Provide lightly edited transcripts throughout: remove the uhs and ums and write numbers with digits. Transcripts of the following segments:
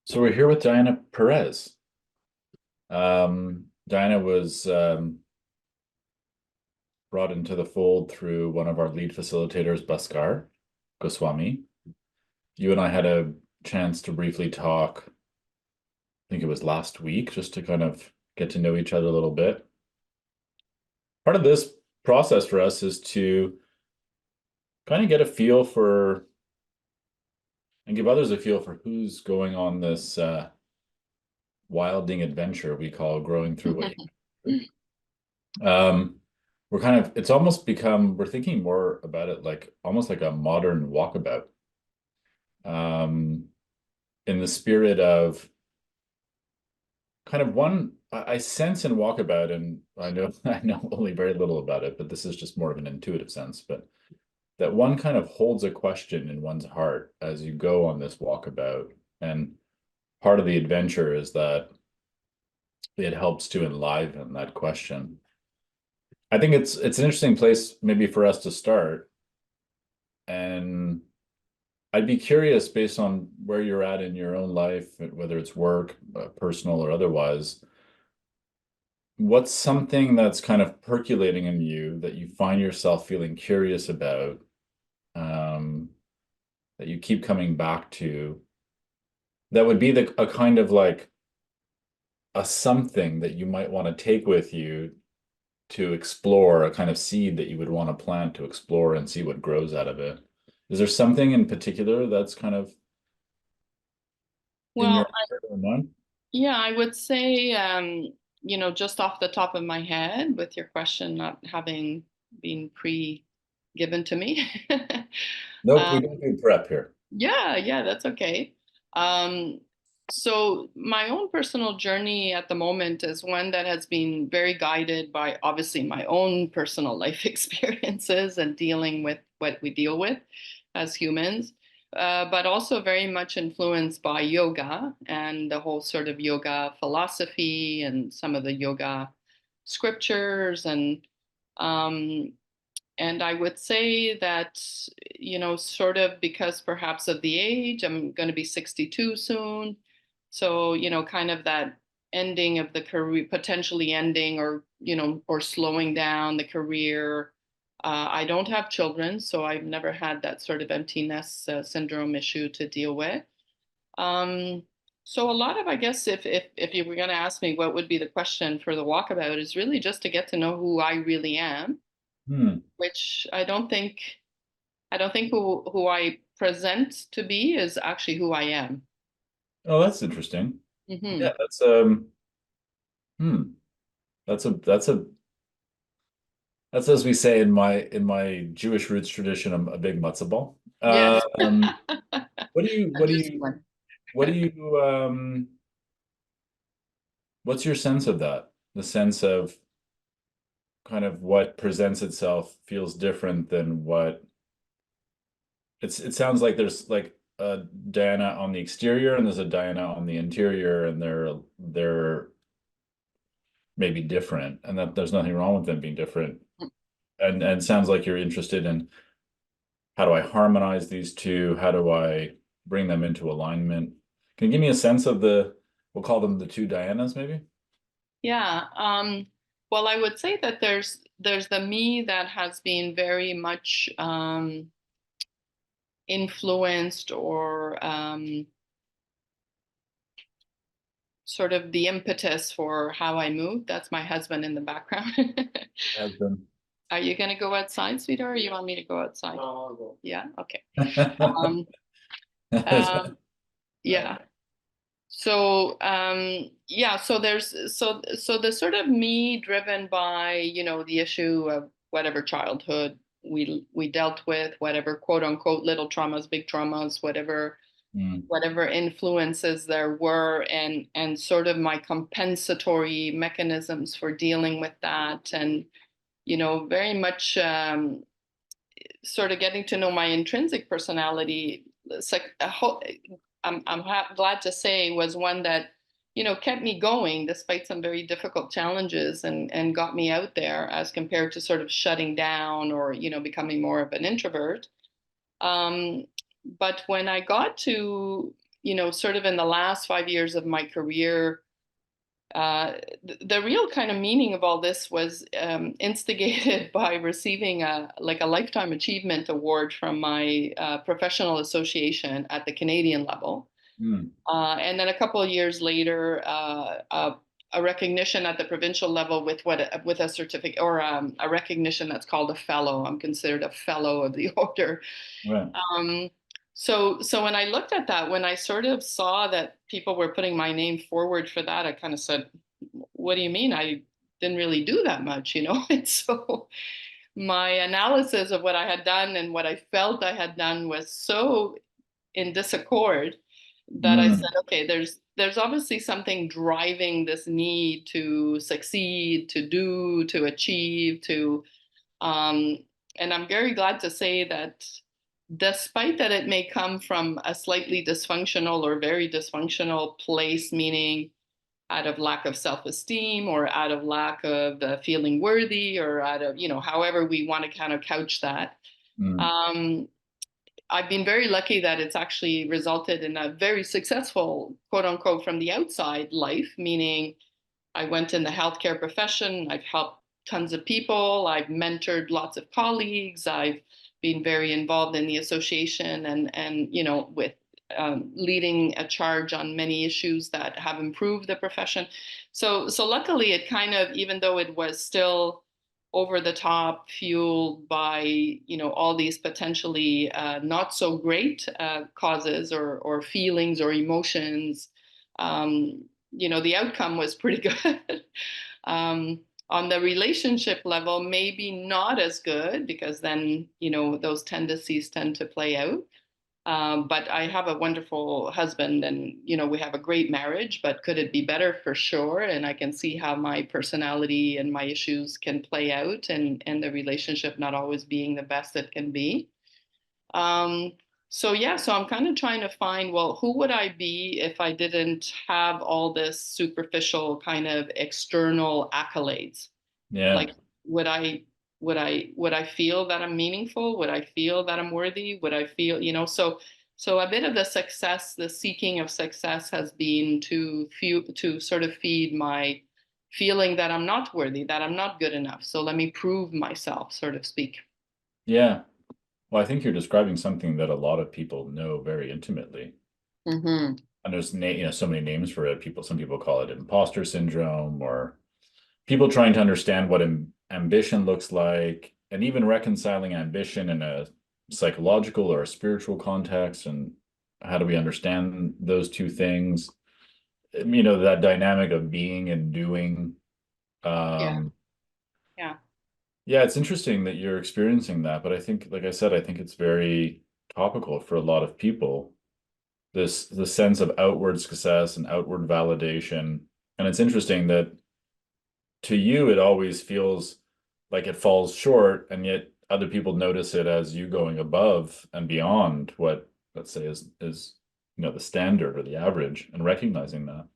So we're here with Diana Perez. Diana was brought into the fold through one of our lead facilitators, Bhaskar Goswami. You and I had a chance to briefly talk, I think it was last week, just to kind of get to know each other a little bit. Part of this process for us is to kind of get a feel for and give others a feel for who's going on this wilding adventure we call growing through what you. Um, we're kind of, it's almost become, we're thinking more about it like almost like a modern walkabout. Um, in the spirit of kind of one, I sense in walkabout, and I know I know only very little about it, but this is just more of an intuitive sense, but that one kind of holds a question in one's heart as you go on this walkabout. And part of the adventure is that it helps to enliven that question. I think it's an interesting place maybe for us to start. And I'd be curious, based on where you're at in your own life, whether it's work, personal or otherwise, what's something that's kind of percolating in you that you find yourself feeling curious about, um, that you keep coming back to, that would be a kind of like a something that you might want to take with you to explore, a kind of seed that you would want to plant to explore and see what grows out of it. Is there something in particular that's kind of in your Well, heart or mind? yeah, I would say, just off the top of my head, with your question not having been pre-given to me. Nope, we um, don't do prep here. yeah, that's okay. Um, so my own personal journey at the moment is one that has been very guided by obviously my own personal life experiences and dealing with what we deal with as humans, but also very much influenced by yoga and the whole sort of yoga philosophy and some of the yoga scriptures um, and I would say that, sort of because perhaps of the age, I'm going to be 62 soon. So, kind of that ending of the career, potentially ending or slowing down the career. I don't have children, so I've never had that sort of empty nest syndrome issue to deal with. Um, so a lot of, I guess, if you were going to ask me what would be the question for the walkabout is really just to get to know who I really am, Hmm. which I don't think who I present to be is actually who I am. Oh, that's interesting. Hmm. Yeah, hmm. That's as we say in my Jewish roots tradition, I'm a big matzo ball. Yes. What do you A what do juicy you one. what do you what's your sense of that? The sense of kind of what presents itself feels different than what it sounds like there's like a Diana on the exterior and there's a Diana on the interior, and they're maybe different, and that there's nothing wrong with them being different. And sounds like you're interested in how do I harmonize these two? How do I bring them into alignment? Can you give me a sense of we'll call them the two Dianas, maybe? Yeah. Well, I would say that there's the me that has been very much influenced or sort of the impetus for how I move. That's my husband in the background. Has been. Are you going to go outside, sweetheart, or you want me to go outside? No, I'll go. Yeah. Okay. Um, um, yeah. So so the sort of me driven by, the issue of whatever childhood we dealt with, whatever quote unquote little traumas, big traumas, Hmm. whatever influences there were, and sort of my compensatory mechanisms for dealing with that, and very much sort of getting to know my intrinsic personality. It's like glad to say was one that kept me going despite some very difficult challenges, and got me out there as compared to sort of shutting down or becoming more of an introvert. um, but when I got to sort of in the last 5 years of my career, the real kind of meaning of all this was instigated by receiving a lifetime achievement award from my professional association at the Canadian level. Mm, And then a couple of years later, a recognition at the provincial level with a certificate, or a recognition that's called a fellow. I'm considered a fellow of the order. right. Um, so when I looked at that, when I sort of saw that people were putting my name forward for that, I kind of said, "What do you mean? I didn't really do that much, you know?" And so my analysis of what I had done and what I felt I had done was so in disaccord that I said, Mm, okay, there's obviously something driving this need to succeed, to do, to achieve, um, and I'm very glad to say that despite that it may come from a slightly dysfunctional or very dysfunctional place, meaning out of lack of self-esteem or out of lack of feeling worthy or out of, however we want to kind of couch that. mm, Um, I've been very lucky that it's actually resulted in a very successful, quote unquote, from the outside life, meaning I went in the healthcare profession. I've helped tons of people. I've mentored lots of colleagues. I've been very involved in the association and with leading a charge on many issues that have improved the profession. So luckily, it kind of, even though it was still over the top, fueled by all these potentially not so great causes or feelings or emotions. The outcome was pretty good. um, on the relationship level, maybe not as good because then, those tendencies tend to play out. But I have a wonderful husband and, we have a great marriage, but could it be better for sure? And I can see how my personality and my issues can play out and the relationship not always being the best it can be. Um, so yeah, so I'm kind of trying to find, well, who would I be if I didn't have all this superficial kind of external accolades? yeah. Like, would I would I feel that I'm meaningful? Would I feel that I'm worthy? Would I feel, so a bit of the success, the seeking of success has been to sort of feed my feeling that I'm not worthy, that I'm not good enough. So let me prove myself, so to speak. Yeah. Well, I think you're describing something that a lot of people know very intimately. Hmm. And there's so many names for it. Some people call it imposter syndrome, or people trying to understand what ambition looks like, and even reconciling ambition in a psychological or a spiritual context, and how do we understand those two things? That dynamic of being and doing. Yeah, Um, yeah. yeah, it's interesting that you're experiencing that, but I think, like I said, I think it's very topical for a lot of people. The sense of outward success and outward validation. And it's interesting that to you it always feels like it falls short, and yet other people notice it as you going above and beyond what, let's say, is the standard or the average, and recognizing that.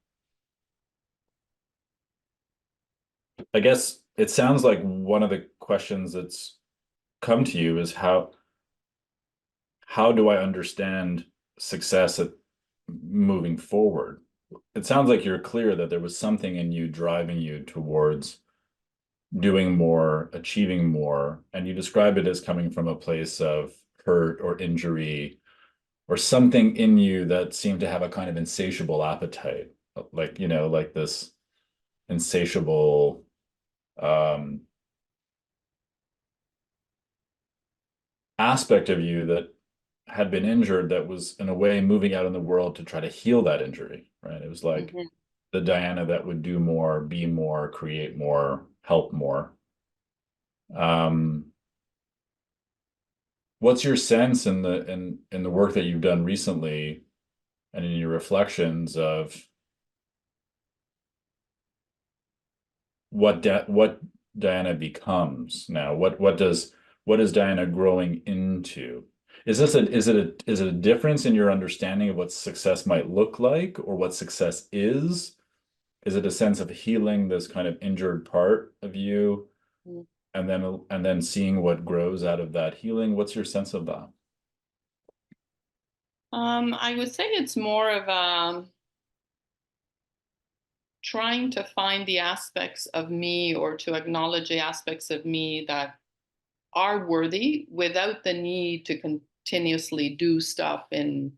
I guess it sounds like one of the questions that's come to you is how do I understand success at moving forward? It sounds like you're clear that there was something in you driving you towards doing more, achieving more, and you describe it as coming from a place of hurt or injury or something in you that seemed to have a kind of insatiable appetite, like this insatiable um, aspect of you that had been injured, that was in a way moving out in the world to try to heal that injury, right? It was like Hmm. the Diana that would do more, be more, create more, help more. Um, what's your sense in the work that you've done recently and in your reflections of what Diana becomes now? What is Diana growing into? Is it a difference in your understanding of what success might look like, or what success is? Is it a sense of healing this kind of injured part of you, and then seeing what grows out of that healing? What's your sense of that? I would say it's more of trying to find the aspects of me or to acknowledge the aspects of me that are worthy without the need to continuously do stuff in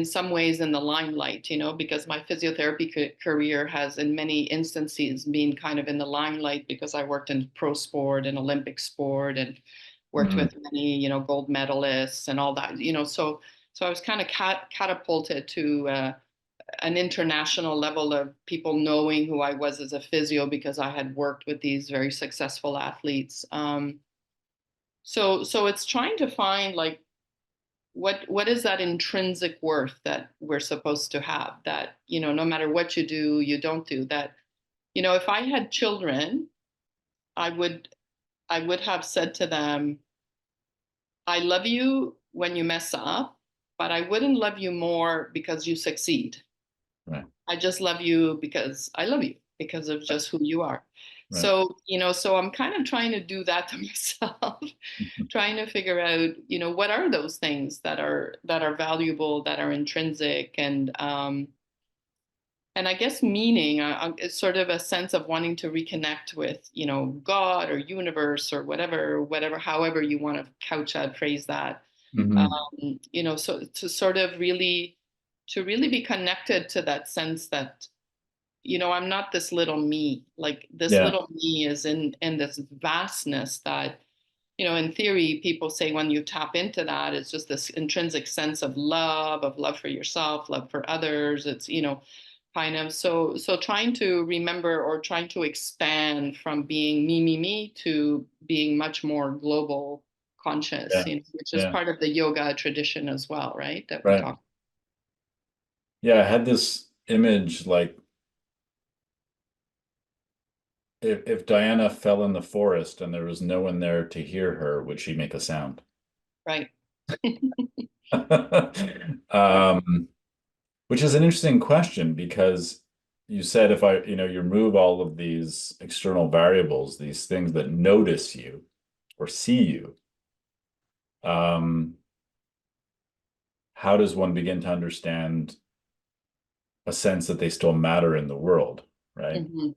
some ways in the limelight, because my physiotherapy career has in many instances been kind of in the limelight because I worked in pro sport and Olympic sport and worked Mm, with many, gold medalists and all that, so I was kind of catapulted to an international level of people knowing who I was as a physio because I had worked with these very successful athletes. So it's trying to find like what is that intrinsic worth that we're supposed to have, that no matter what you do, you don't do that. If I had children, I would I would have said to them, I love you when you mess up, but I wouldn't love you more because you succeed. right, I just love you because I love you because of just who you are. right. So I'm kind of trying to do that to myself, trying to figure out, what are those things that are valuable, that are intrinsic, and I guess meaning. It's sort of a sense of wanting to reconnect with, God or universe or whatever, however you want to couch that, phrase that. Hmm. So to sort of really to really be connected to that sense that I'm not this little me. Like this Yeah, little me is in this vastness that, in theory, people say when you tap into that, it's just this intrinsic sense of love for yourself, love for others. It's, kind of so trying to remember or trying to expand from being me to being much more global conscious, yeah, which is yeah, part of the yoga tradition as well, right? That we right. talk. Yeah, I had this image like if Diana fell in the forest and there was no one there to hear her, would she make a sound? Right. Yeah. Um, which is an interesting question because you said if you remove all of these external variables, these things that notice you or see you, um, how does one begin to understand a sense that they still matter in the world, right? Hmm.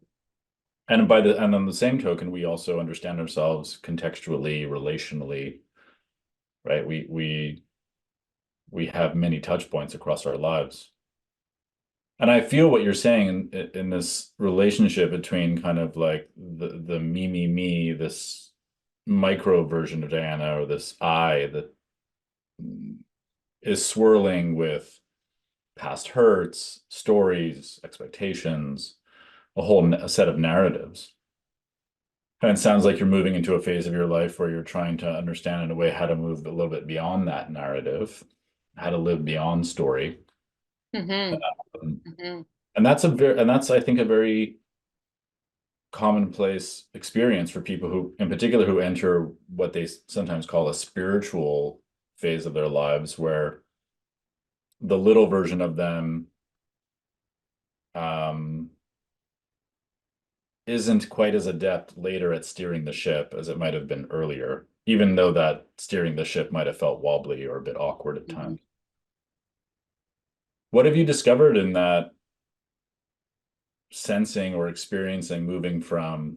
And on the same token, we also understand ourselves contextually, relationally, right? We have many touch points across our lives. And I feel what you're saying in this relationship between kind of like the me, this micro version of Diana, or this I that is swirling with past hurts, stories, expectations, a set of narratives. And it sounds like you're moving into a phase of your life where you're trying to understand in a way how to move a little bit beyond that narrative, how to live beyond story. Hmm. Um, Hmm. and that's I think a very commonplace experience for people who, in particular, who enter what they sometimes call a spiritual phase of their lives, where the little version of them um, isn't quite as adept later at steering the ship as it might have been earlier, even though that steering the ship might have felt wobbly or a bit awkward at Hmm. times. What have you discovered in that sensing or experiencing moving from,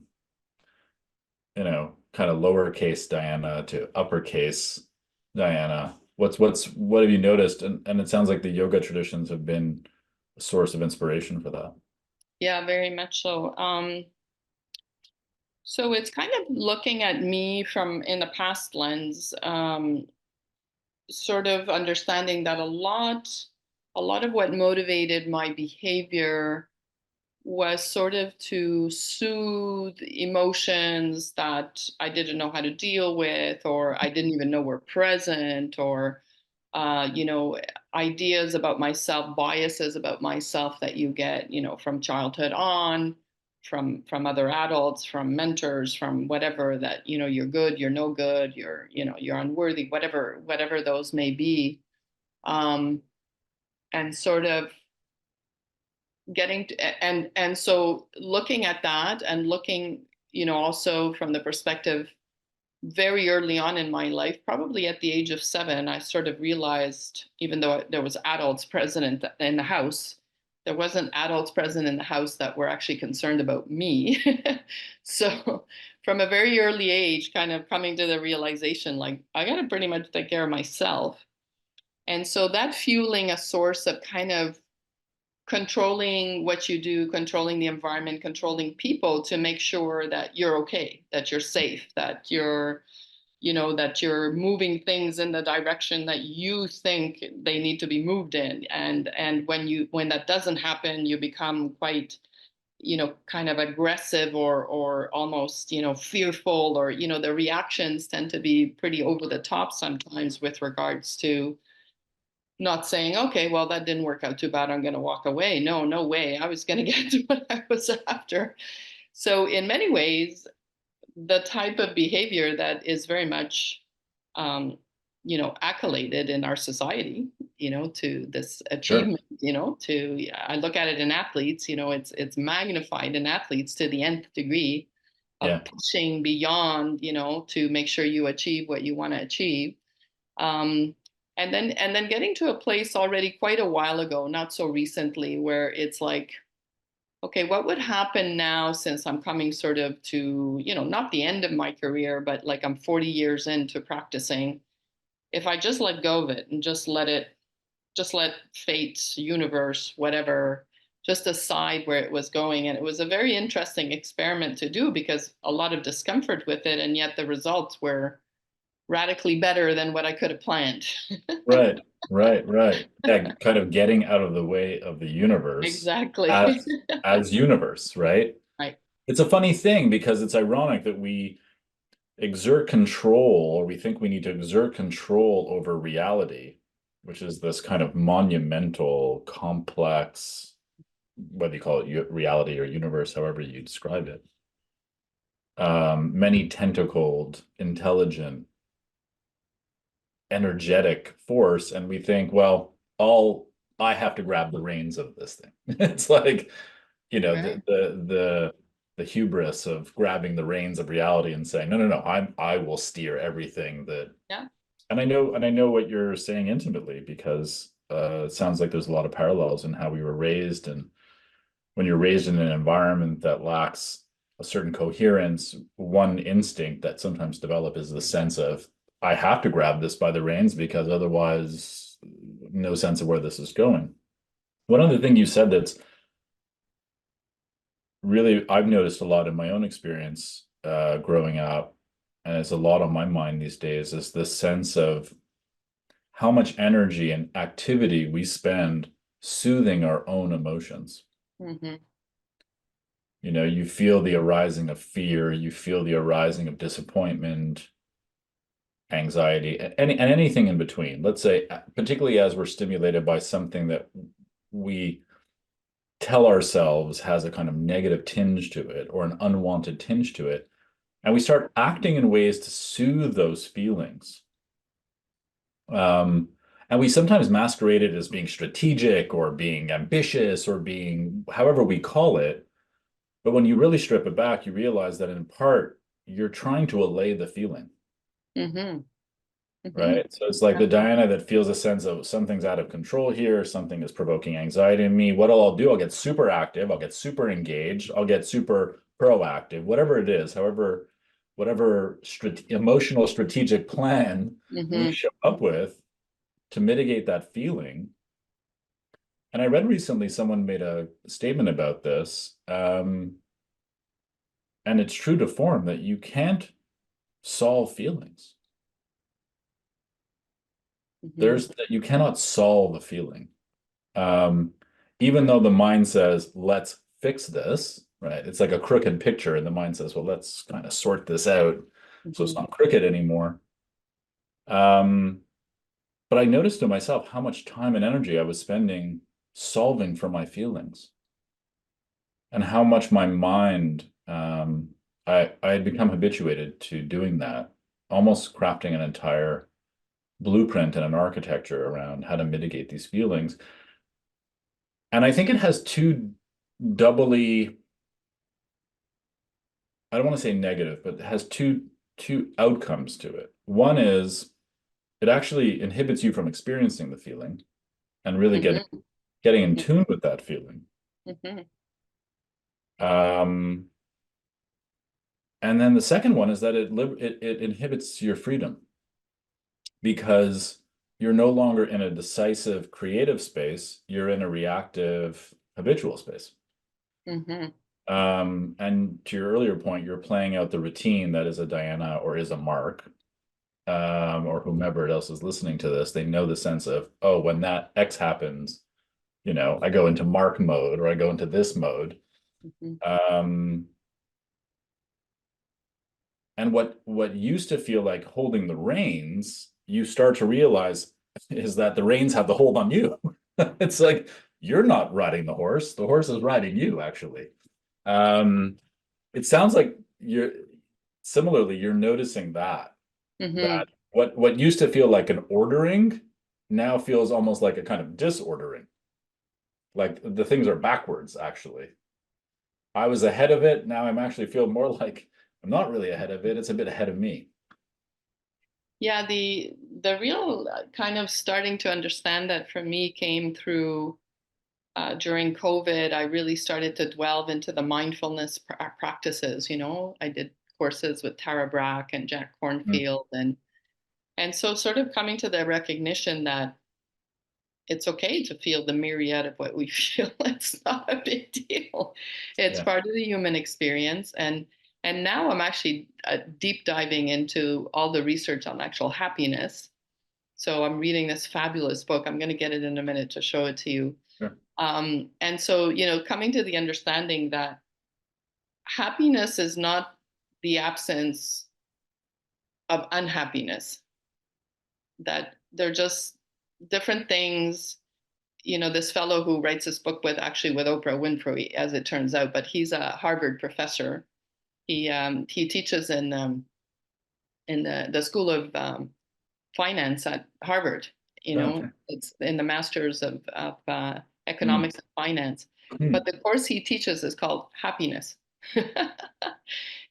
kind of lowercase Diana to uppercase Diana? What have you noticed? And it sounds like the yoga traditions have been a source of inspiration for that. Yeah, very much so. So it's kind of looking at me from in the past lens, sort of understanding that a lot of what motivated my behavior was sort of to soothe emotions that I didn't know how to deal with, or I didn't even know were present, or, you know, ideas about myself, biases about myself that you get, from childhood on, from other adults, from mentors, from whatever, that, you're good, you're no good, you're unworthy, whatever those may be. Um, and sort of getting to, and so looking at that and looking, also from the perspective very early on in my life, probably at the age of 7, I sort of realized, even though there was adults present in the house, there wasn't adults present in the house that were actually concerned about me. So from a very early age, kind of coming to the realization, like, I got to pretty much take care of myself. And so that fueling a source of kind of controlling what you do, controlling the environment, controlling people to make sure that you're okay, that you're safe, that you're, that you're moving things in the direction that you think they need to be moved in. And when that doesn't happen, you become quite, kind of aggressive or almost, fearful, or, the reactions tend to be pretty over the top sometimes with regards to not saying, okay, well, that didn't work out too bad, I'm going to walk away. No, no way. I was going to get to what I was after. So, in many ways, the type of behavior that is very much, um, accoladed in our society, to this Sure. achievement, I look at it in athletes, it's magnified in athletes to the nth degree Yeah. of pushing beyond, to make sure you achieve what you want to achieve. um, and then getting to a place already quite a while ago, not so recently, where it's like, okay, what would happen now, since I'm coming sort of to, not the end of my career, but like I'm 40 years into practicing, if I just let go of it and just let fate, universe, whatever, just decide where it was going. And it was a very interesting experiment to do, because a lot of discomfort with it, and yet the results were radically better than what I could have planned. Right. Right. Right. Yeah. Kind of getting out of the way of the universe Exactly. as universe, right? Right. It's a funny thing because it's ironic that we exert control, or we think we need to exert control over reality, which is this kind of monumental, complex, whether you call it reality or universe, however you describe it, many tentacled, intelligent, energetic force, and we think, well, all I have to grab the reins of this thing. It's like, Right. the hubris of grabbing the reins of reality and saying, no, no, no, I will steer everything that. Yeah. And I know what you're saying intimately, because it sounds like there's a lot of parallels in how we were raised. And when you're raised in an environment that lacks a certain coherence, one instinct that sometimes develop is the sense of, I have to grab this by the reins because otherwise no sense of where this is going. One other thing you said that's really I've noticed a lot in my own experience growing up, and it's a lot on my mind these days, is this sense of how much energy and activity we spend soothing our own emotions. Hmm. You feel the arising of fear, you feel the arising of disappointment, anxiety, and anything in between. Let's say, particularly as we're stimulated by something that we tell ourselves has a kind of negative tinge to it or an unwanted tinge to it. And we start acting in ways to soothe those feelings. Um, and we sometimes masquerade it as being strategic or being ambitious or being however we call it. But when you really strip it back, you realize that in part, you're trying to allay the feeling, Hmm. Hmm. right? So it's like the Diana that feels a sense of something's out of control here, something is provoking anxiety in me. What I'll do, I'll get super active, I'll get super engaged, I'll get super proactive, whatever it is, however, whatever emotional strategic plan we Hmm. show up with to mitigate that feeling. And I read recently someone made a statement about this, and it's true to form that you can't solve feelings. Hmm. You cannot solve a feeling. Um, Even though the mind says, let's fix this, right? It's like a crooked picture, and the mind says, well, let's kind of sort this out so it's Hmm. not crooked anymore. Um, but I noticed to myself how much time and energy I was spending solving for my feelings, and how much my mind, I had become habituated to doing that, almost crafting an entire blueprint and an architecture around how to mitigate these feelings. And I think it has two doubly, I don't want to say negative, but it has two outcomes to it. One is it actually inhibits you from experiencing the feeling and really Mm-hmm. getting in tune with that feeling. Mm-hmm. Um, and then the second one is that it inhibits your freedom because you're no longer in a decisive creative space, you're in a reactive habitual space. Mm-hmm. And to your earlier point, you're playing out the routine that is a Diana or is a Mark, or whomever else is listening to this. They know the sense of, oh, when that X happens, I go into Mark mode or I go into this mode. Mm-hmm. Um, and what used to feel like holding the reins, you start to realize is that the reins have the hold on you. It's like you're not riding the horse is riding you, actually. Um, it sounds like you're noticing that Mm-hmm. what used to feel like an ordering now feels almost like a kind of disordering. Like the things are backwards, actually. I was ahead of it. Now I'm actually feel more like I'm not really ahead of it. It's a bit ahead of me. Yeah, the real kind of starting to understand that for me came through during COVID. I really started to delve into the mindfulness practices. I did courses with Tara Brach and Jack Mm, Kornfield, and so sort of coming to the recognition that it's okay to feel the myriad of what we feel. It's not a big deal. It's yeah. part of the human experience. And now I'm actually deep diving into all the research on actual happiness. So I'm reading this fabulous book. I'm going to get it in a minute to show it to you. Sure. And so, coming to the understanding that happiness is not the absence of unhappiness, that they're just different things. This fellow who writes this book with Oprah Winfrey, as it turns out, but he's a Harvard professor. He teaches in the School of Finance at Harvard. Okay. It's in the Masters of Mm, Economics and Finance. But mm. the course he teaches is called Happiness,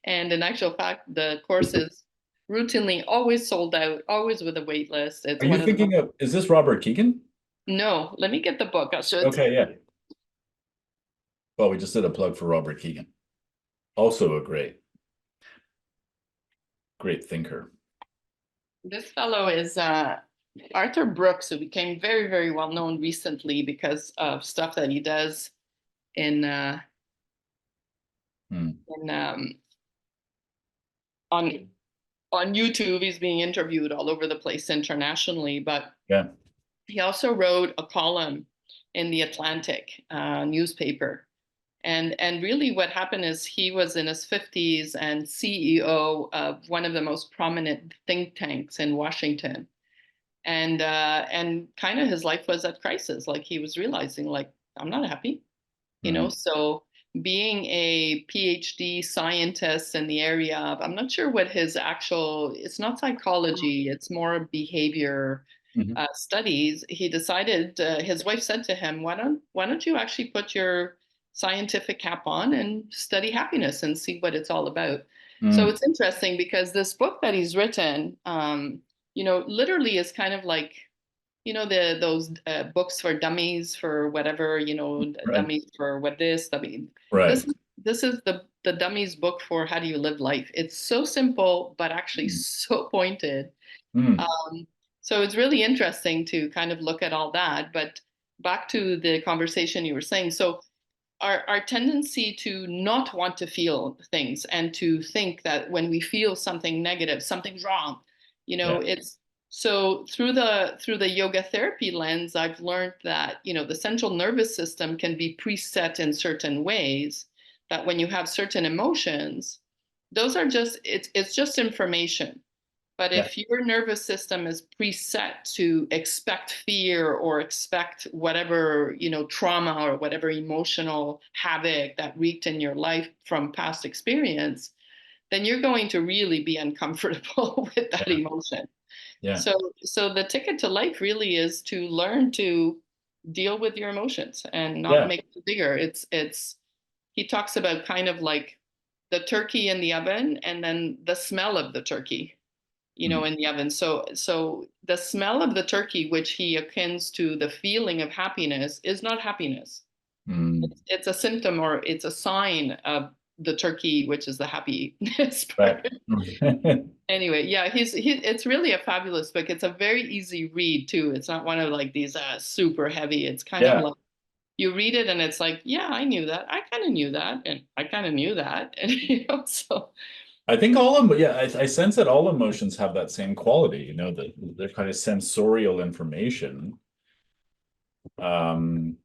and in actual fact, the course is routinely always sold out, always with a wait list. It's Are you one of the most. thinking of, is this Robert Keegan? No, let me get the book. I'll show it to you. Okay, yeah. Well, we just did a plug for Robert Keegan. Also a great thinker. This fellow is Arthur Brooks, who became very, very well known recently because of stuff that he does in uh, Mm, in on on YouTube. He's being interviewed all over the place internationally, but yeah. he also wrote a column in the Atlantic newspaper. And really, what happened is he was in his 50s and CEO of one of the most prominent think tanks in Washington. And kind of his life was at crisis. Like he was realizing, like, I'm not happy. Mm, So being a PhD scientist in the area of, I'm not sure what his actual, it's not psychology, it's more behavior mhm, studies. He decided, his wife said to him, why don't you actually put your scientific cap on and study happiness and see what it's all about. So mm. it's interesting because this book that he's written, literally is kind of like, those books for dummies for whatever, Right, dummies for what this. I mean, right. this is the dummies book for how do you live life. It's so simple, but actually Mm, so pointed. mm. Um, so it's really interesting to kind of look at all that. But back to the conversation you were saying. So our tendency to not want to feel things and to think that when we feel something negative, something's wrong. Yeah, It's so through the yoga therapy lens, I've learned that, the central nervous system can be preset in certain ways, that when you have certain emotions, those are it's just information. But yeah, if your nervous system is preset to expect fear or expect whatever, trauma or whatever emotional havoc that wreaked in your life from past experience, then you're going to really be uncomfortable with that yeah, emotion. yeah, So the ticket to life really is to learn to deal with your emotions and not yeah. make it bigger. It's he talks about kind of like the turkey in the oven and then the smell of the turkey, Mm. in the oven. So the smell of the turkey, which he akins to the feeling of happiness, is not happiness. Mm. It's a symptom or it's a sign of the turkey, which is the happiness Right. part. Anyway, yeah, it's really a fabulous book. It's a very easy read too. It's not one of like these super heavy. It's kind of Yeah. like you read it and it's like, yeah, I knew that. I kind of knew that, and I kind of knew that, and so I think all of yeah, I sense that all emotions have that same quality, that they're kind of sensorial information. Um,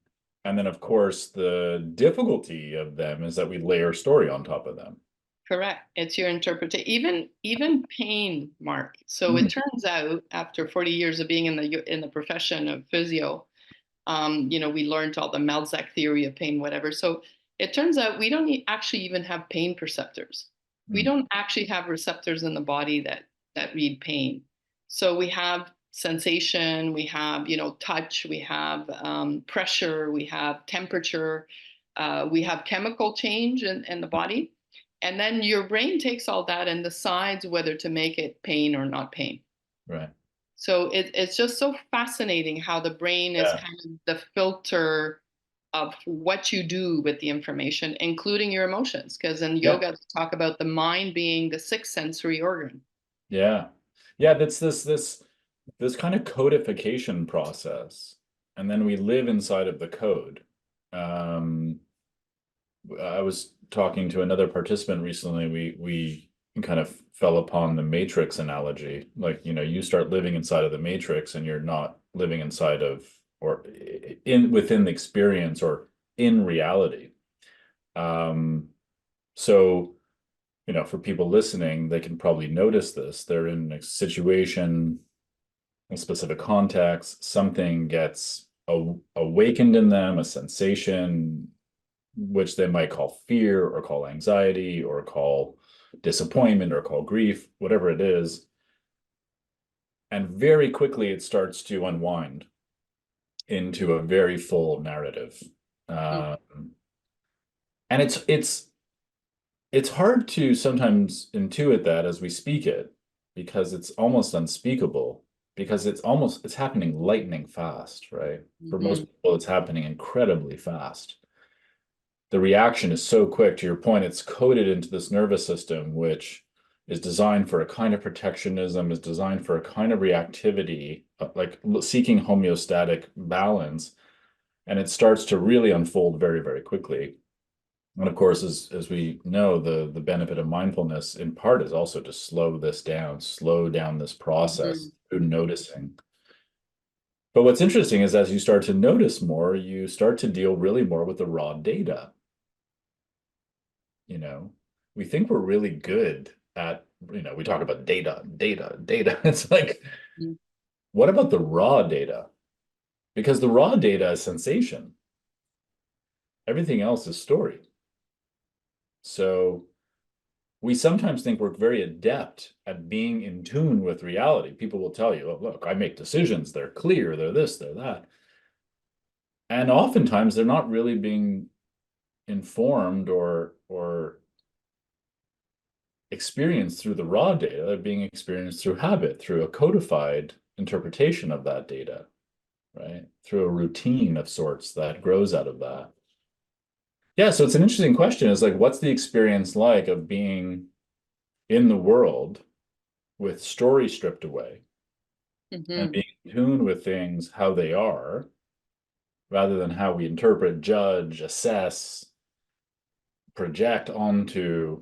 and then of course the difficulty of them is that we layer story on top of them. correct. It's your interpretation. Even pain, Mark. So it Mm. turns out after 40 years of being in the profession of physio, we learned all the Melzek theory of pain, whatever. So it turns out we don't actually even have pain perceptors. We Mm. don't actually have receptors in the body that read pain. So we have sensation, we have touch, we have pressure, we have temperature, we have chemical change in the body, and then your brain takes all that and decides whether to make it pain or not pain. Right. So it's just so fascinating how the brain is Yeah. kind of the filter of what you do with the information, including your emotions. Because in Yeah. yoga, they talk about the mind being the sixth sensory organ. Yeah. Yeah, that's this kind of codification process. And then we live inside of the code. Um, I was talking to another participant recently. We kind of fell upon the matrix analogy. Like, you start living inside of the matrix and you're not living inside of or in within the experience or in reality. Um, so, for people listening, they can probably notice this. They're in a situation, a specific context, something gets awakened in them, a sensation, which they might call fear or call anxiety or call disappointment or call grief, whatever it is. And very quickly it starts to unwind into a very full narrative. Mm, Um, and it's hard to sometimes intuit that as we speak it because it's almost unspeakable because it's happening lightning fast, right? For most mhm, people, it's happening incredibly fast. The reaction is so quick. To your point, it's coded into this nervous system, which is designed for a kind of protectionism, is designed for a kind of reactivity, like seeking homeostatic balance. And it starts to really unfold very, very quickly. And of course, as we know, the benefit of mindfulness in part is also to slow down this process mhm, through mhm, noticing. But what's interesting is as you start to notice more, you start to deal really more with the raw data. you know we think we're really good at we talk about data. It's like, mhm, what about the raw data? Because the raw data is sensation, everything else is story. So we sometimes think we're very adept at being in tune with reality. People will tell you, oh, look, I make decisions, they're clear, they're this, they're that. And oftentimes they're not really being informed or experienced through the raw data. They're being experienced through habit, through a codified interpretation of that data, right? Through a routine of sorts that grows out of that. Yeah, so it's an interesting question. Is like, what's the experience like of being in the world with story stripped away and mhm, being in tune with things how they are, rather than how we interpret, judge, assess, project onto,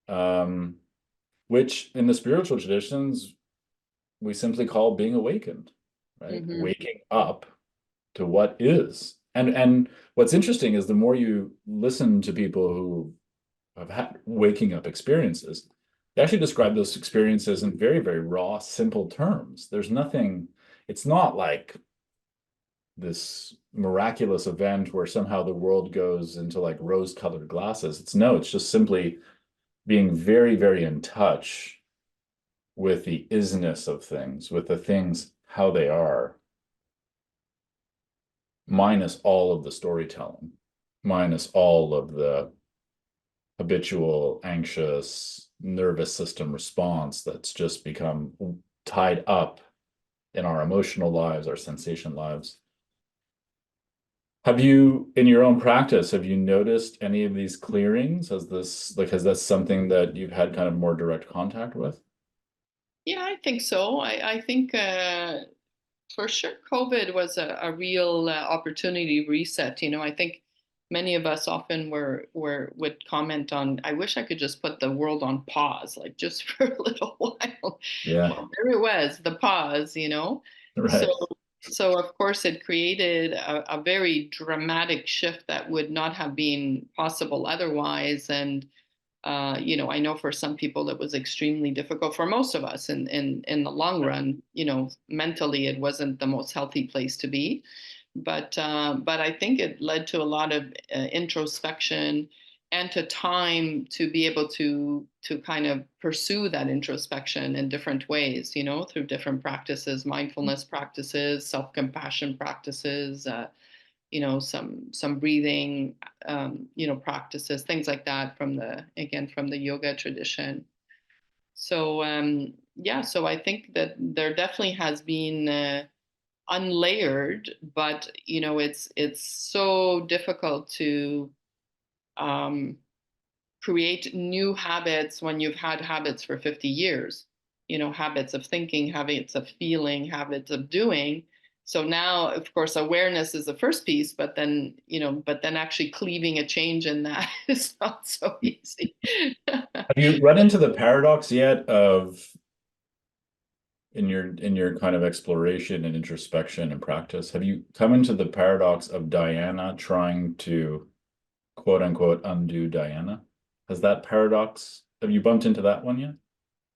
um, which in the spiritual traditions we simply call being awakened, right? mhm, Waking up to what is. And what's interesting is the more you listen to people who have had waking up experiences, they actually describe those experiences in very, very raw, simple terms. There's nothing, it's not like this miraculous event where somehow the world goes into like rose-colored glasses. It's just simply being very, very in touch with the isness of things, with the things how they are, minus all of the storytelling, minus all of the habitual anxious nervous system response that's just become tied up in our emotional lives, our sensation lives. Have you, in your own practice, have you noticed any of these clearings? Has that something that you've had kind of more direct contact with? Yeah, I think so. I think for sure COVID was a real opportunity reset. I think many of us often would comment on, I wish I could just put the world on pause, like just for a little while. Yeah, Well, there it was, the pause. So right. so of course it created a very dramatic shift that would not have been possible otherwise. And I know for some people it was extremely difficult. For most of us, in the long run, mentally it wasn't the most healthy place to be. But I think it led to a lot of introspection and to time to be able to kind of pursue that introspection in different ways, through different practices, mindfulness practices, self-compassion practices. Some breathing, practices, things like that from the yoga tradition. So yeah, so I think that there definitely has been unlayered, but it's so difficult to um, create new habits when you've had habits for 50 years, habits of thinking, habits of feeling, habits of doing. So now, of course, awareness is the first piece, but then actually cleaving a change in that is not so easy. Have you run into the paradox yet of in your kind of exploration and introspection and practice, have you come into the paradox of Diana trying to quote unquote undo Diana? Has that paradox, have you bumped into that one yet?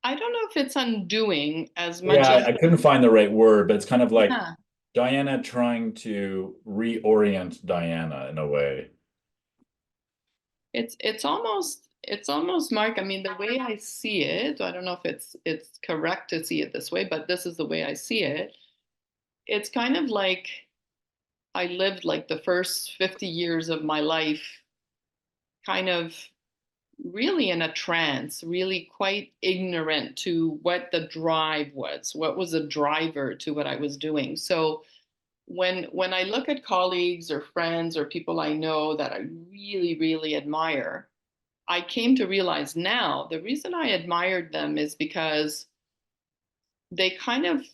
I don't know if it's undoing as Yeah, much as, I couldn't find the right word, but it's kind of like yeah, Diana trying to reorient Diana in a way. it's almost, Mark. I mean, the way I see it, I don't know if it's correct to see it this way, but this is the way I see it. It's kind of like I lived like the first 50 years of my life kind of really in a trance, really quite ignorant to what the drive was, what was a driver to what I was doing. So when I look at colleagues or friends or people I know that I really, really admire, I came to realize now the reason I admired them is because they kind of,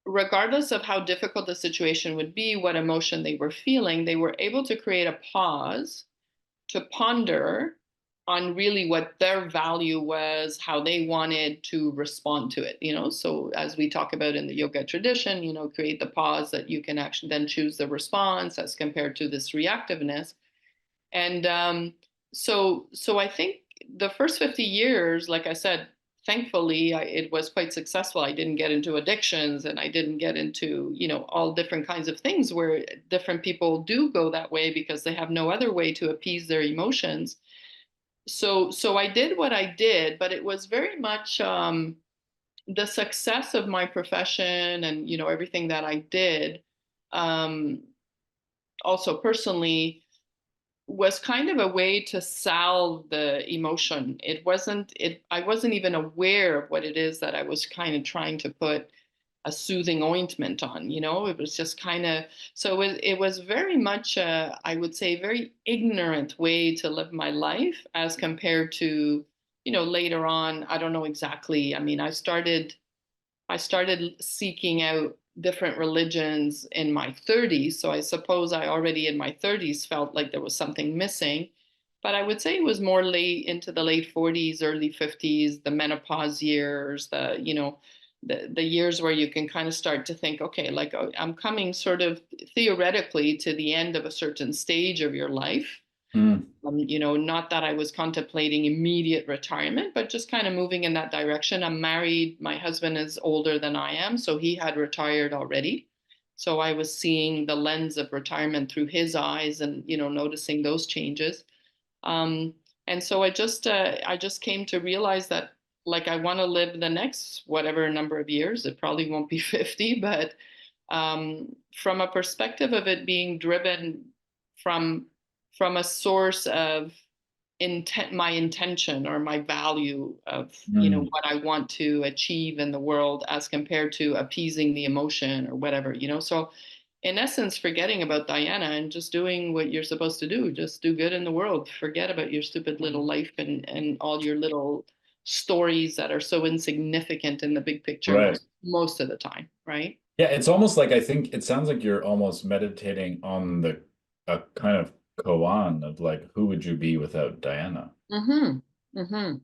regardless of how difficult the situation would be, what emotion they were feeling, they were able to create a pause to ponder on really what their value was, how they wanted to respond to it. So as we talk about in the yoga tradition, create the pause that you can actually then choose the response as compared to this reactiveness. And so I think the first 50 years, like I said, thankfully it was quite successful. I didn't get into addictions and I didn't get into, all different kinds of things where different people do go that way because they have no other way to appease their emotions. So I did what I did, but it was very much the success of my profession and, everything that I did. Um, Also personally was kind of a way to salve the emotion. I wasn't even aware of what it is that I was kind of trying to put a soothing ointment on. It was just kind of, so it was very much I would say very ignorant way to live my life as compared to, later on. I don't know exactly. I mean, I started seeking out different religions in my 30s. So I suppose I already in my 30s felt like there was something missing. But I would say it was more late into the late 40s, early 50s, the menopause years, the years where you can kind of start to think, okay, like I'm coming sort of theoretically to the end of a certain stage of your life. Hmm. Not that I was contemplating immediate retirement, but just kind of moving in that direction. I'm married. My husband is older than I am, so he had retired already. So I was seeing the lens of retirement through his eyes and, noticing those changes. Um, and so I just came to realize that like I want to live the next whatever number of years. It probably won't be 50, but from a perspective of it being driven from from a source of my intention or my value of, Mm, what I want to achieve in the world as compared to appeasing the emotion or whatever. So in essence, forgetting about Diana and just doing what you're supposed to do, just do good in the world. Forget about your stupid little life and all your little stories that are so insignificant in the big picture right. most of the time, right? Yeah, it's almost like I think it sounds like you're almost meditating on the a kind of koan of like who would you be without Diana? Mm-hmm. Mm-hmm.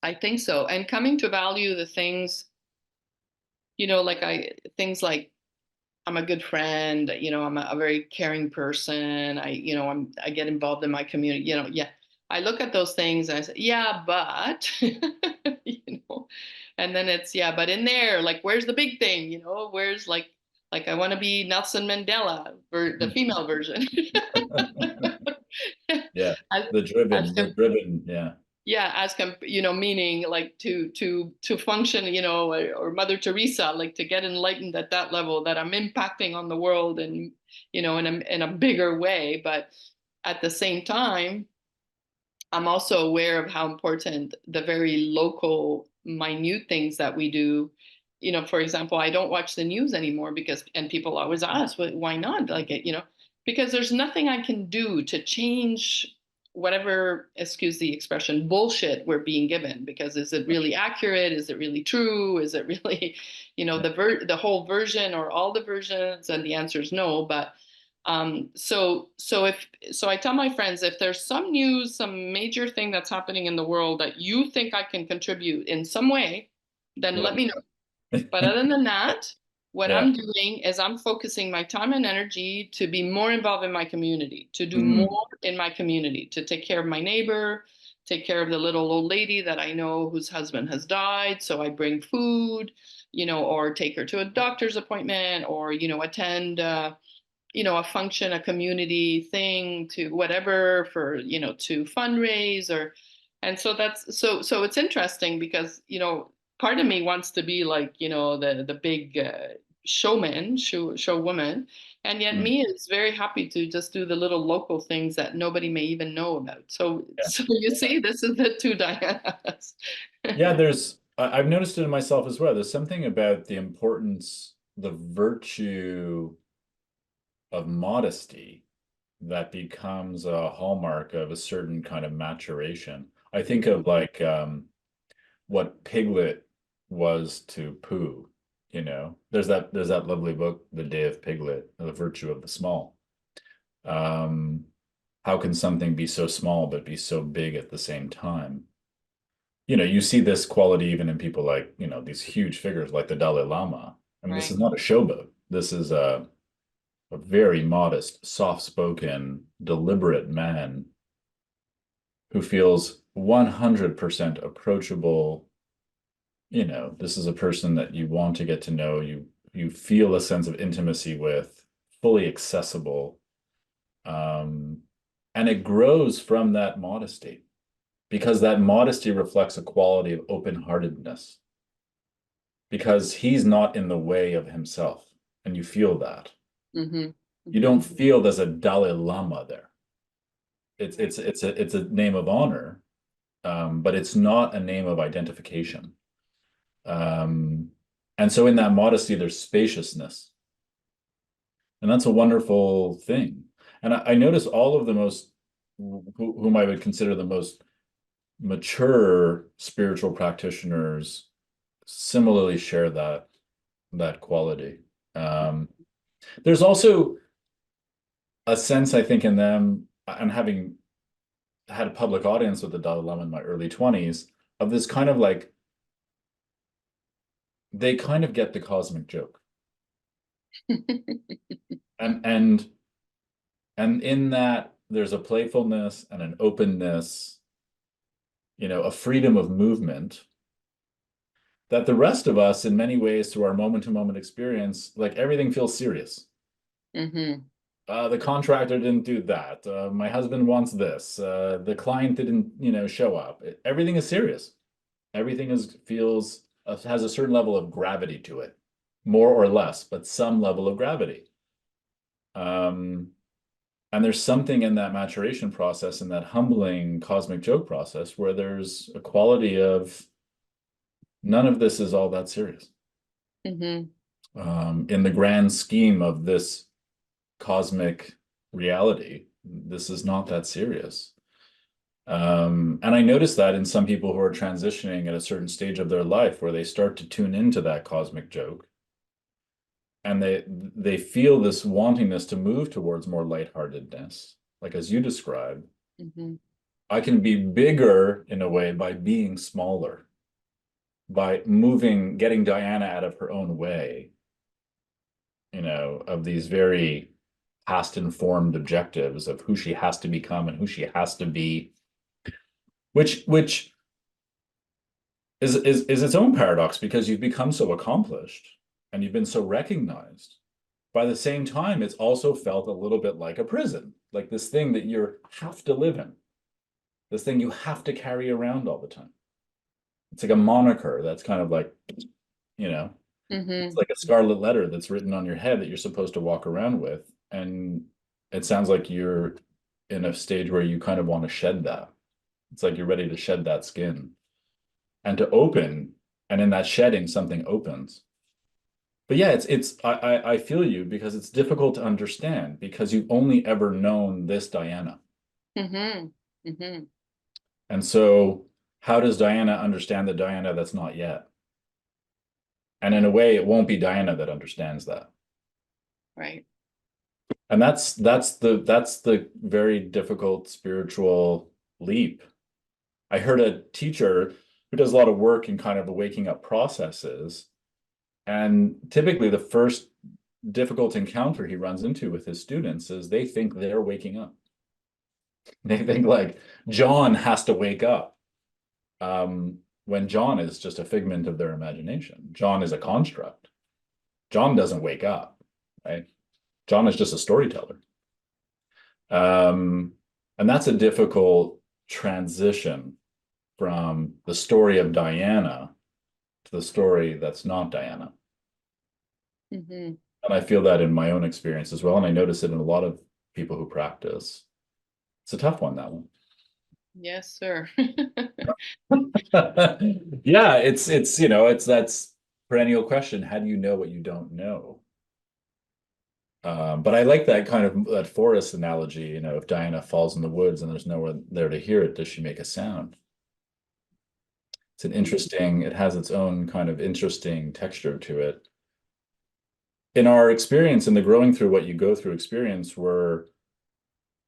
I think so. And coming to value the things, like things like I'm a good friend, I'm a very caring person. I get involved in my community, yeah. I look at those things and I say, yeah, but, and then it's, yeah, but in there, like, where's the big thing? Where's like I want to be Nelson Mandela for the female version. Yeah, as, the as driven, the com- driven, yeah. yeah, meaning like to function, or Mother Teresa, like to get enlightened at that level, that I'm impacting on the world and in a bigger way. But at the same time, I'm also aware of how important the very local, minute things that we do. For example, I don't watch the news anymore and people always ask, well, why not? Like because there's nothing I can do to change whatever, excuse the expression, bullshit we're being given. Because is it really accurate? Is it really true? Is it really, Yeah. the whole version or all the versions? And the answer is no. But so I tell my friends, if there's some news, some major thing that's happening in the world that you think I can contribute in some way, then Let let me me know. But other than that, what Yeah. I'm doing is I'm focusing my time and energy to be more involved in my community, to do Mm, more in my community, to take care of my neighbor, take care of the little old lady that I know whose husband has died. So I bring food, or take her to a doctor's appointment, or, attend, a function, a community thing, to whatever, for, to fundraise. And so so it's interesting because, part of me wants to be like, the big show woman. And yet mm, me is very happy to just do the little local things that nobody may even know about. So, yeah. so you see, this is the two Dianas. Yeah, I've noticed it in myself as well. There's something about the importance, the virtue of modesty that becomes a hallmark of a certain kind of maturation. I think of like what Piglet was to Pooh, There's that lovely book, The Day of Piglet, The Virtue of the Small. Um, how can something be so small but be so big at the same time? You see this quality even in people like, these huge figures like the Dalai Lama. I mean, this is Right. not a showboat. This is a very modest, soft-spoken, deliberate man who feels 100% approachable. This is a person that you want to get to know. You feel a sense of intimacy with, fully accessible. Um, and it grows from that modesty because that modesty reflects a quality of open-heartedness because he's not in the way of himself. And you feel that. Mm-hmm. You Mm-hmm. don't feel there's a Dalai Lama there. It's a name of honor, but it's not a name of identification. Um, and so in that modesty, there's spaciousness, and that's a wonderful thing. And I notice all of the most whom I would consider the most mature spiritual practitioners similarly share that quality. Um, there's also a sense, I think, in them, and having had a public audience with the Dalai Lama in my early 20s, of this kind of like they kind of get the cosmic joke. And and in that there's a playfulness and an openness, a freedom of movement that the rest of us in many ways through our moment to moment experience, like everything feels serious. Mm-hmm. The contractor didn't do that. My husband wants this. The client didn't, show up. Everything is serious. Everything has a certain level of gravity to it, more or less, but some level of gravity. Um, And there's something in that maturation process, in that humbling cosmic joke process, where there's a quality of none of this is all that serious. Mm-hmm. In the grand scheme of this cosmic reality, this is not that serious. And I notice that in some people who are transitioning at a certain stage of their life where they start to tune into that cosmic joke, and they feel this wantingness to move towards more lightheartedness, like as you described. Mm-hmm. I can be bigger in a way by being smaller, by moving, getting Diana out of her own way, of these very past informed objectives of who she has to become and who she has to be, which is its own paradox, because you've become so accomplished and you've been so recognized. By the same time, it's also felt a little bit like a prison, like this thing that you have to live in, this thing you have to carry around all the time. It's like a moniker that's kind of like, you know, it's Mm-hmm. like a scarlet letter that's written on your head that you're supposed to walk around with. And it sounds like you're in a stage where you kind of want to shed that. It's like you're ready to shed that skin and to open. And in that shedding, something opens. But yeah, I feel you, because it's difficult to understand because you've only ever known this Diana. Mm-hmm. Mm-hmm. And so how does Diana understand the Diana that's not yet? And in a way, it won't be Diana that understands that. Right. And that's the very difficult spiritual leap. I heard a teacher who does a lot of work in kind of the waking up processes. And typically the first difficult encounter he runs into with his students is they think they're waking up. They think like John has to wake up, when John is just a figment of their imagination. John is a construct. John doesn't wake up, right? John is just a storyteller. Um, and that's a difficult transition from the story of Diana to the story that's not Diana. Mm-hmm. And I feel that in my own experience as well. And I notice it in a lot of people who practice. It's a tough one, that one. Yes, sir. Yeah, it's that's perennial question. How do you know what you don't know? But I like that kind of that forest analogy. If Diana falls in the woods and there's no one there to hear it, does she make a sound? It has its own kind of interesting texture to it. In our experience, in the growing through what you go through experience, we're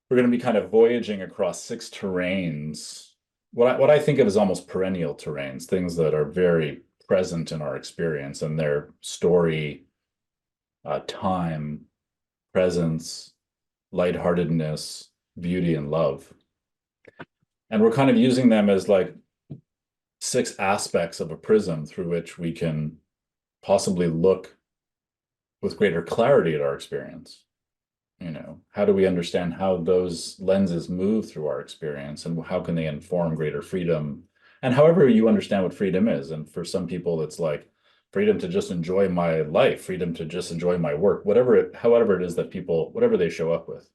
going to be kind of voyaging across six terrains. What I think of as almost perennial terrains, things that are very present in our experience and their story, time, presence, lightheartedness, beauty, and love. And we're kind of using them as like six aspects of a prism through which we can possibly look with greater clarity at our experience. How do we understand how those lenses move through our experience, and how can they inform greater freedom? And however you understand what freedom is, and for some people it's like freedom to just enjoy my life, freedom to just enjoy my work, however it is that people, whatever they show up with.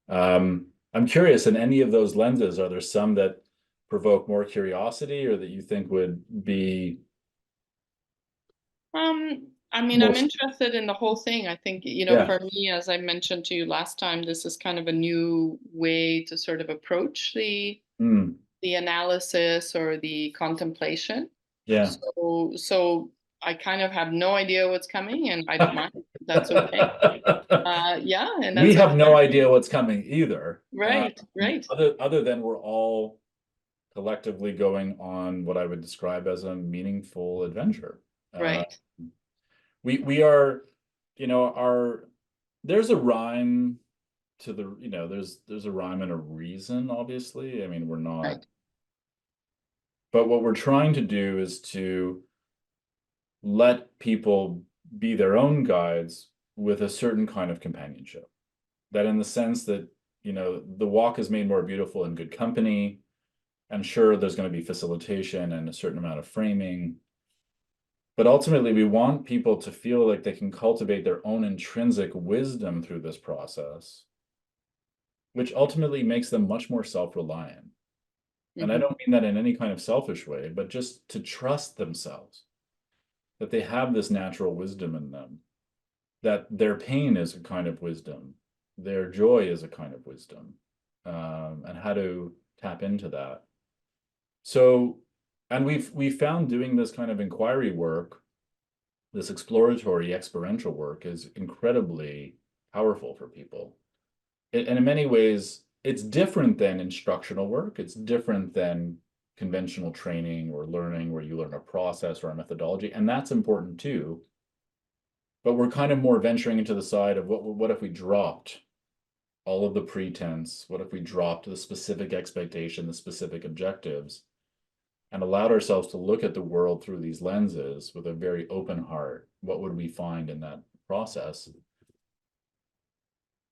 I'm curious, in any of those lenses, are there some that provoke more curiosity, or that you think would be I mean, I'm most, interested in the whole thing. I think, yeah. for me, as I mentioned to you last time, this is kind of a new way to sort of approach Mm, the analysis or the contemplation. yeah. So I kind of have no idea what's coming, and I don't mind. That's okay. Yeah, and We that's have no okay. idea what's coming either. Right, right, Other than we're all collectively going on what I would describe as a meaningful adventure. Uh, right, we are, our there's a rhyme to the, there's a rhyme and a reason, obviously. I mean, we're not, right. but what we're trying to do is to let people be their own guides with a certain kind of companionship. That in the sense that, the walk is made more beautiful in good company. And sure, there's going to be facilitation and a certain amount of framing. But ultimately, we want people to feel like they can cultivate their own intrinsic wisdom through this process. which ultimately makes them much more self-reliant. And I Hmm. don't mean that in any kind of selfish way, but just to trust themselves, that they have this natural wisdom in them, that their pain is a kind of wisdom, their joy is a kind of wisdom, and how to tap into that. So, and we've found doing this kind of inquiry work, this exploratory experiential work, is incredibly powerful for people. And in many ways, it's different than instructional work. It's different than conventional training or learning where you learn a process or a methodology, and that's important too. But we're kind of more venturing into the side of what if we dropped all of the pretense? What if we dropped the specific expectation, the specific objectives, and allowed ourselves to look at the world through these lenses with a very open heart? What would we find in that process?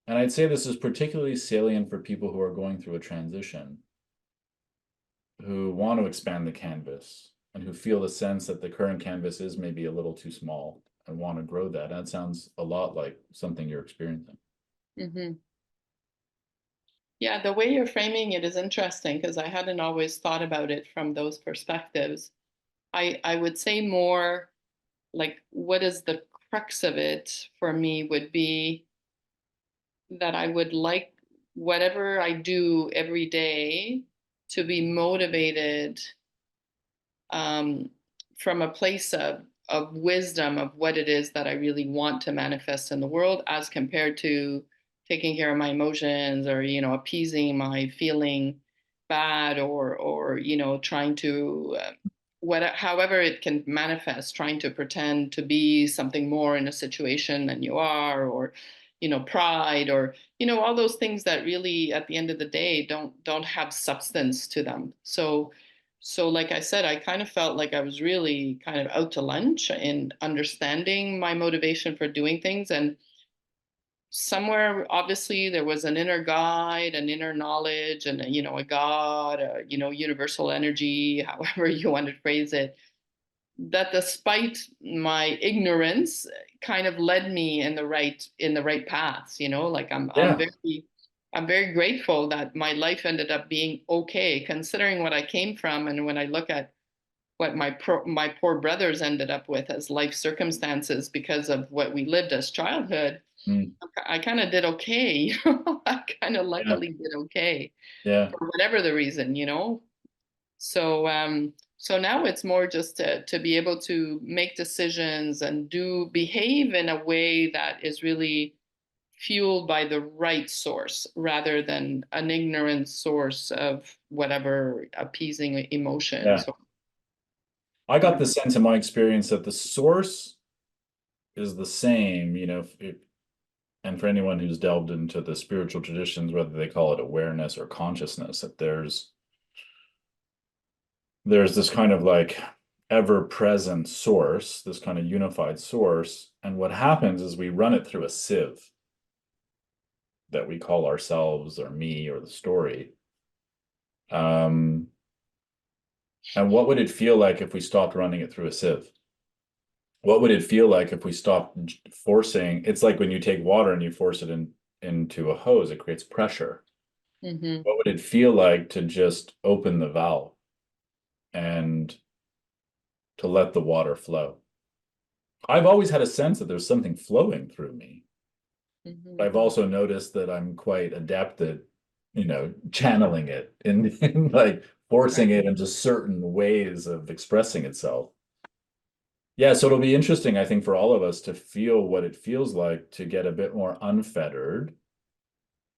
And I'd say this is particularly salient for people who are going through a transition, who want to expand the canvas and who feel the sense that the current canvas is maybe a little too small and want to grow that. And that sounds a lot like something you're experiencing. Hmm. Yeah, the way you're framing it is interesting because I hadn't always thought about it from those perspectives. I would say more like what is the crux of it for me would be that I would like whatever I do every day to be motivated um, from a place of wisdom of what it is that I really want to manifest in the world, as compared to taking care of my emotions or appeasing my feeling bad or trying to however it can manifest, trying to pretend to be something more in a situation than you are, or pride, or all those things that really at the end of the day don't have substance to them. So like I said, I kind of felt like I was really kind of out to lunch in understanding my motivation for doing things. And somewhere, obviously, there was an inner guide, an inner knowledge, and a God, universal energy, however you want to phrase it, that despite my ignorance kind of led me in the right paths. Like Yeah. I'm very grateful that my life ended up being okay, considering what I came from. And when I look at what my poor brothers ended up with as life circumstances because of what we lived as childhood, Mm. I kind of did okay. I kind of Yeah. luckily did okay Yeah. for whatever the reason. So now it's more just to be able to make decisions and behave in a way that is really fueled by the right source rather than an ignorant source of whatever appeasing Yeah. emotions. I got the sense in my experience that the source is the same, and for anyone who's delved into the spiritual traditions, whether they call it awareness or consciousness, that there's this kind of like ever-present source, this kind of unified source. And what happens is we run it through a sieve that we call ourselves or me or the story. Um, and what would it feel like if we stopped running it through a sieve? What would it feel like if we stopped forcing? It's like when you take water and you force it into a hose, it creates pressure. Mm-hmm. What would it feel like to just open the valve and to let the water flow? I've always had a sense that there's something flowing through me. Mm-hmm. I've also noticed that I'm quite adept at, channeling it in like forcing Right. it into certain ways of expressing itself. Yeah, so it'll be interesting, I think, for all of us to feel what it feels like to get a bit more unfettered,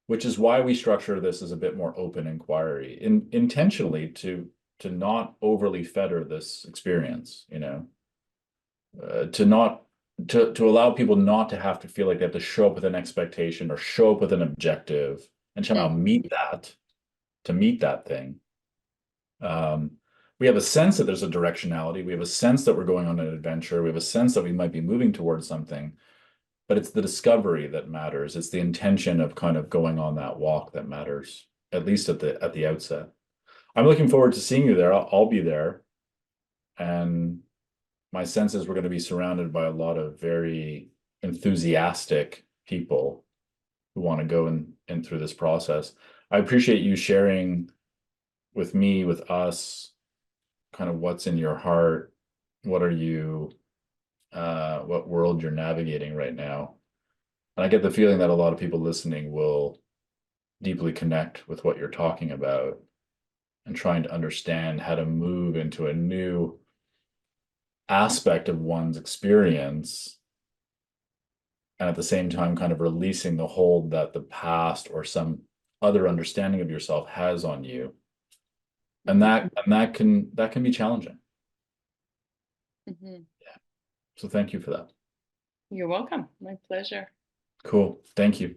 which is why we structure this as a bit more open inquiry, intentionally to not overly fetter this experience, to not to allow people not to have to feel like they have to show up with an expectation or show up with an objective and somehow Mm-hmm. meet that thing. Um, we have a sense that there's a directionality. We have a sense that we're going on an adventure. We have a sense that we might be moving towards something, but it's the discovery that matters. It's the intention of kind of going on that walk that matters, at least at the outset. I'm looking forward to seeing you there. I'll be there, and my sense is we're going to be surrounded by a lot of very enthusiastic people who want to go in through this process. I appreciate you sharing with me, with us, kind of what's in your heart. What are you, what world you're navigating right now. And I get the feeling that a lot of people listening will deeply connect with what you're talking about and trying to understand how to move into a new aspect of one's experience, and at the same time kind of releasing the hold that the past or some other understanding of yourself has on you. And that can be challenging. Mm-hmm. So thank you for that. You're welcome. My pleasure. Cool. Thank you.